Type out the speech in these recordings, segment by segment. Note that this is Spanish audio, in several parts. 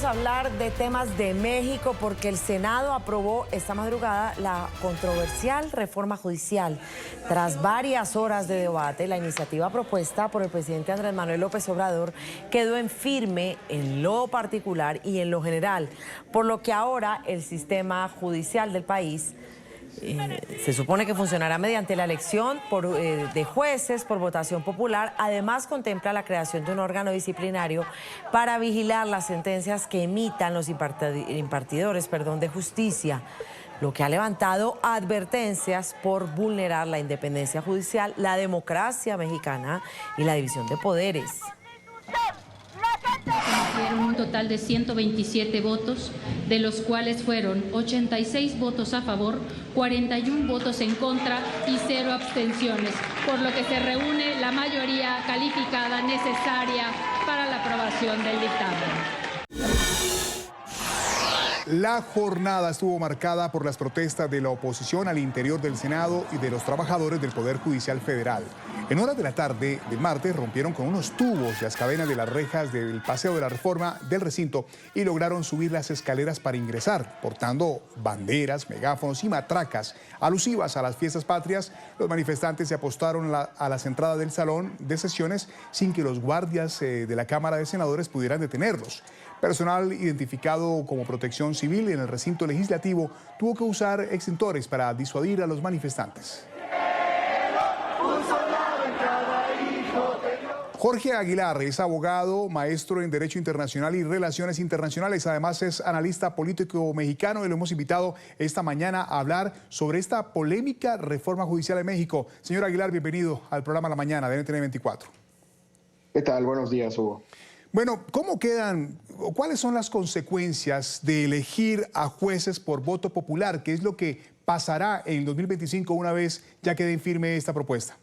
vamos a hablar de temas de México porque el Senado aprobó esta madrugada la controversial reforma judicial. Tras varias horas de debate, la iniciativa propuesta por el presidente Andrés Manuel López Obrador quedó en firme en lo particular y en lo general, por lo que ahora el sistema judicial del país se supone que funcionará mediante la elección de jueces por votación popular. Además, contempla la creación de un órgano disciplinario para vigilar las sentencias que emitan los impartidores de justicia, lo que ha levantado advertencias por vulnerar la independencia judicial, la democracia mexicana y la división de poderes. Dieron un total de 127 votos, de los cuales fueron 86 votos a favor, 41 votos en contra y 0 abstenciones, por lo que se reúne la mayoría calificada necesaria para la aprobación del dictamen. La jornada estuvo marcada por las protestas de la oposición al interior del Senado y de los trabajadores del Poder Judicial Federal. En horas de la tarde del martes rompieron con unos tubos las cadenas de las rejas del Paseo de la Reforma del recinto y lograron subir las escaleras para ingresar, portando banderas, megáfonos y matracas alusivas a las fiestas patrias. Los manifestantes se apostaron a las entradas del salón de sesiones sin que los guardias de la Cámara de Senadores pudieran detenerlos. Personal identificado como Protección Civil en el recinto legislativo tuvo que usar extintores para disuadir a los manifestantes. Jorge Aguilar es abogado, maestro en Derecho Internacional y Relaciones Internacionales. Además es analista político mexicano y lo hemos invitado esta mañana a hablar sobre esta polémica reforma judicial en México. Señor Aguilar, bienvenido al programa La Mañana de NTN 24. ¿Qué tal? Buenos días, Hugo. Bueno, ¿cuáles son las consecuencias de elegir a jueces por voto popular? ¿Qué es lo que pasará en 2025 una vez ya quede en firme esta propuesta?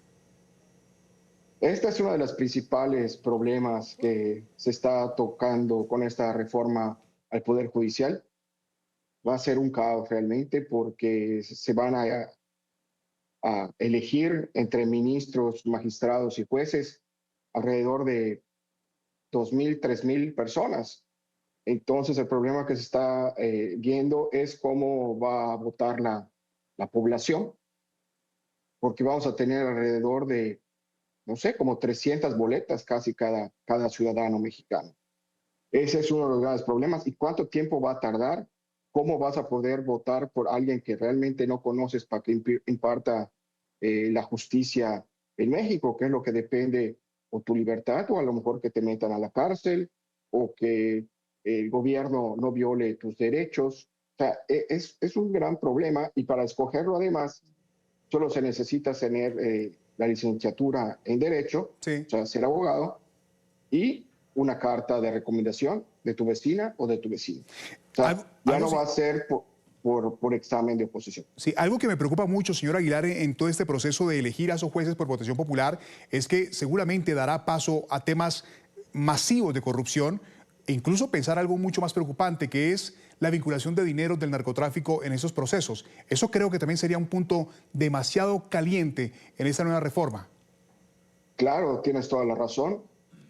Este es uno de los principales problemas que se está tocando con esta reforma al Poder Judicial. Va a ser un caos realmente porque se van a elegir entre ministros, magistrados y jueces alrededor de 2,000, 3,000 personas. Entonces el problema que se está viendo es cómo va a votar la población, porque vamos a tener alrededor de, no sé, como 300 boletas casi cada ciudadano mexicano. Ese es uno de los grandes problemas. ¿Y cuánto tiempo va a tardar? ¿Cómo vas a poder votar por alguien que realmente no conoces para que imparta la justicia en México, que es lo que depende o tu libertad, o a lo mejor que te metan a la cárcel, o que el gobierno no viole tus derechos? O sea, es un gran problema, y para escogerlo además solo se necesita tener la licenciatura en Derecho, sí, o sea, ser abogado, y una carta de recomendación de tu vecina o de tu vecino. O sea, ya no va a ser por examen de oposición. Sí, algo que me preocupa mucho, señor Aguilar, en todo este proceso de elegir a esos jueces por votación popular es que seguramente dará paso a temas masivos de corrupción e incluso pensar algo mucho más preocupante, que es la vinculación de dinero del narcotráfico en esos procesos. Eso creo que también sería un punto demasiado caliente en esta nueva reforma. Claro, tienes toda la razón.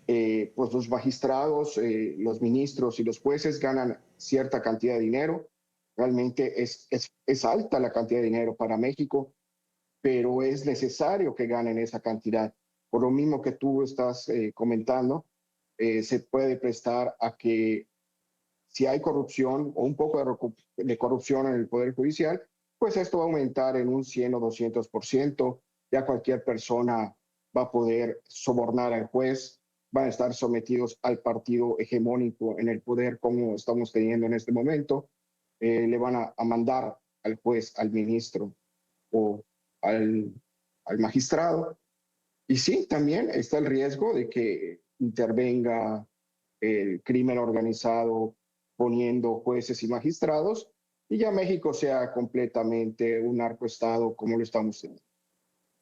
Pues los magistrados, los ministros y los jueces ganan cierta cantidad de dinero. Realmente es alta la cantidad de dinero para México, pero es necesario que ganen esa cantidad. Por lo mismo que tú estás comentando, se puede prestar a que si hay corrupción o un poco de corrupción en el Poder Judicial, pues esto va a aumentar en un 100 o 200%. Ya cualquier persona va a poder sobornar al juez, van a estar sometidos al partido hegemónico en el poder como estamos teniendo en este momento. Le van a mandar al juez, al ministro o al magistrado. Y sí, también está el riesgo de que intervenga el crimen organizado poniendo jueces y magistrados y ya México sea completamente un narcoestado como lo estamos teniendo.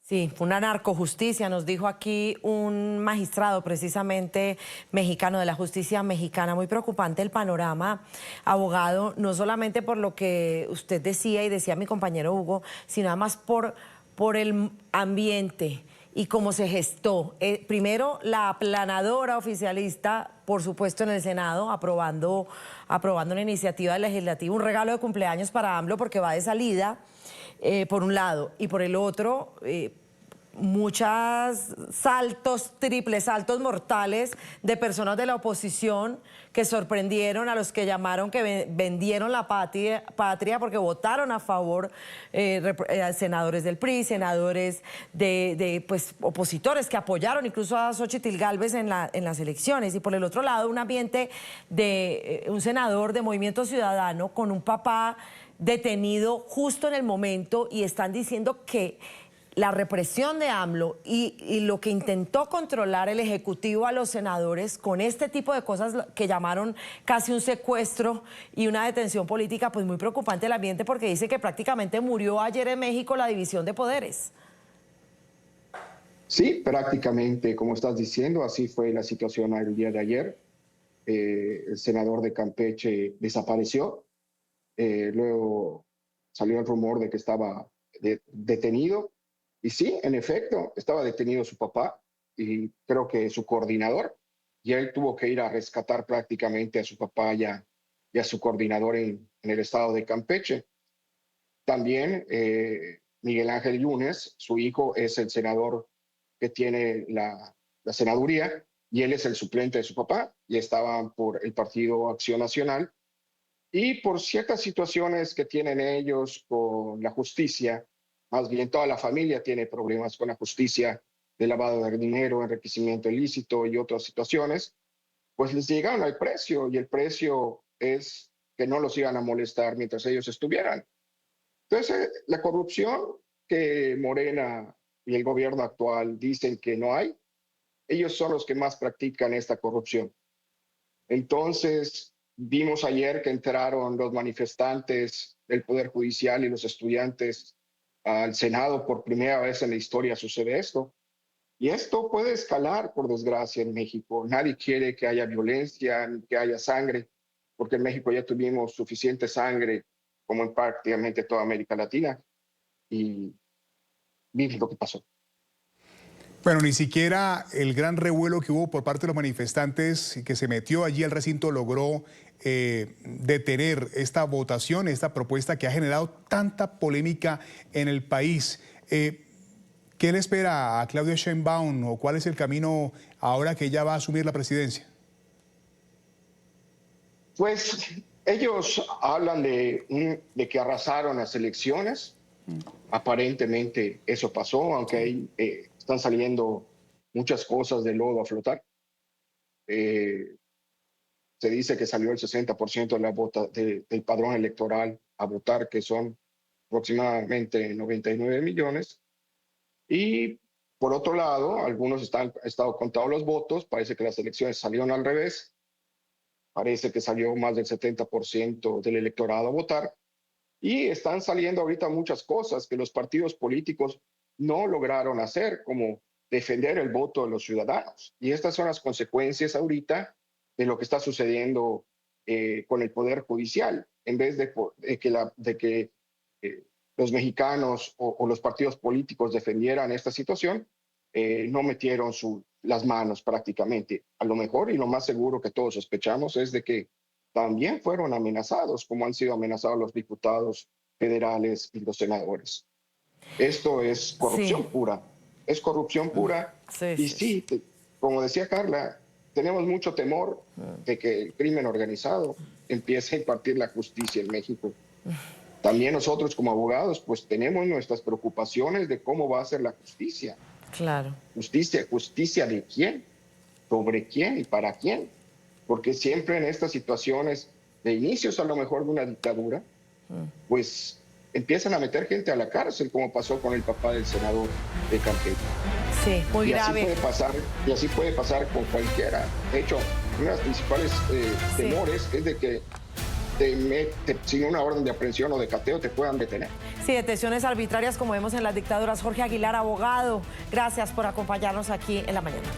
Sí, una narcojusticia, nos dijo aquí un magistrado precisamente mexicano, de la justicia mexicana. Muy preocupante el panorama, abogado, no solamente por lo que usted decía y decía mi compañero Hugo, sino además por el ambiente y cómo se gestó. Primero, la aplanadora oficialista, por supuesto, en el Senado, aprobando una iniciativa legislativa, un regalo de cumpleaños para AMLO porque va de salida, por un lado, y por el otro, muchos saltos, triples saltos mortales de personas de la oposición que sorprendieron a los que llamaron que vendieron la patria porque votaron a favor, senadores del PRI, senadores pues, opositores que apoyaron incluso a Xóchitl Gálvez en las elecciones. Y por el otro lado, un ambiente de un senador de Movimiento Ciudadano con un papá detenido justo en el momento, y están diciendo que la represión de AMLO y lo que intentó controlar el Ejecutivo a los senadores con este tipo de cosas que llamaron casi un secuestro y una detención política, pues muy preocupante el ambiente, porque dice que prácticamente murió ayer en México la división de poderes. Sí, prácticamente, como estás diciendo, así fue la situación el día de ayer. El senador de Campeche desapareció, luego salió el rumor de que estaba detenido. Y sí, en efecto, estaba detenido su papá y creo que su coordinador, y él tuvo que ir a rescatar prácticamente a su papá y a su coordinador en el estado de Campeche. También Miguel Ángel Yunes, su hijo, es el senador que tiene la senaduría, y él es el suplente de su papá, y estaban por el Partido Acción Nacional. Y por ciertas situaciones que tienen ellos con la justicia, más bien toda la familia tiene problemas con la justicia de lavado de dinero, enriquecimiento ilícito y otras situaciones, pues les llegaron al precio, y el precio es que no los iban a molestar mientras ellos estuvieran. Entonces, la corrupción que Morena y el gobierno actual dicen que no hay, ellos son los que más practican esta corrupción. Entonces, vimos ayer que entraron los manifestantes del Poder Judicial y los estudiantes al Senado. Por primera vez en la historia sucede esto. Y esto puede escalar, por desgracia, en México. Nadie quiere que haya violencia, ni que haya sangre, porque en México ya tuvimos suficiente sangre, como en prácticamente toda América Latina. Y miren lo que pasó. Bueno, ni siquiera el gran revuelo que hubo por parte de los manifestantes que se metió allí al recinto logró detener esta votación, esta propuesta que ha generado tanta polémica en el país. ¿Qué le espera a Claudia Sheinbaum, o cuál es el camino ahora que ella va a asumir la presidencia? Pues ellos hablan de que arrasaron las elecciones. Aparentemente eso pasó, aunque ahí están saliendo muchas cosas de lodo a flotar. Se dice que salió el 60% del padrón electoral a votar, que son aproximadamente 99 millones. Y por otro lado, algunos han estado contados los votos. Parece que las elecciones salieron al revés. Parece que salió más del 70% del electorado a votar. Y están saliendo ahorita muchas cosas que los partidos políticos no lograron hacer, como defender el voto de los ciudadanos. Y estas son las consecuencias ahorita de lo que está sucediendo con el Poder Judicial. En vez de que los mexicanos o los partidos políticos defendieran esta situación, no metieron las manos prácticamente. A lo mejor, y lo más seguro que todos sospechamos, es de que también fueron amenazados, como han sido amenazados los diputados federales y los senadores. Esto es corrupción pura, es corrupción pura. Y sí, como decía Carla, tenemos mucho temor de que el crimen organizado empiece a impartir la justicia en México. También nosotros como abogados pues tenemos nuestras preocupaciones de cómo va a ser la justicia. Claro. ¿Justicia de quién? ¿Sobre quién y para quién? Porque siempre en estas situaciones de inicios a lo mejor de una dictadura, pues empiezan a meter gente a la cárcel, como pasó con el papá del senador de Campeche. Sí, muy grave. Y así puede pasar con cualquiera. De hecho, uno de los principales temores es de que sin una orden de aprehensión o de cateo te puedan detener. Sí, detenciones arbitrarias como vemos en las dictaduras. Jorge Aguilar, abogado, gracias por acompañarnos aquí en la mañana.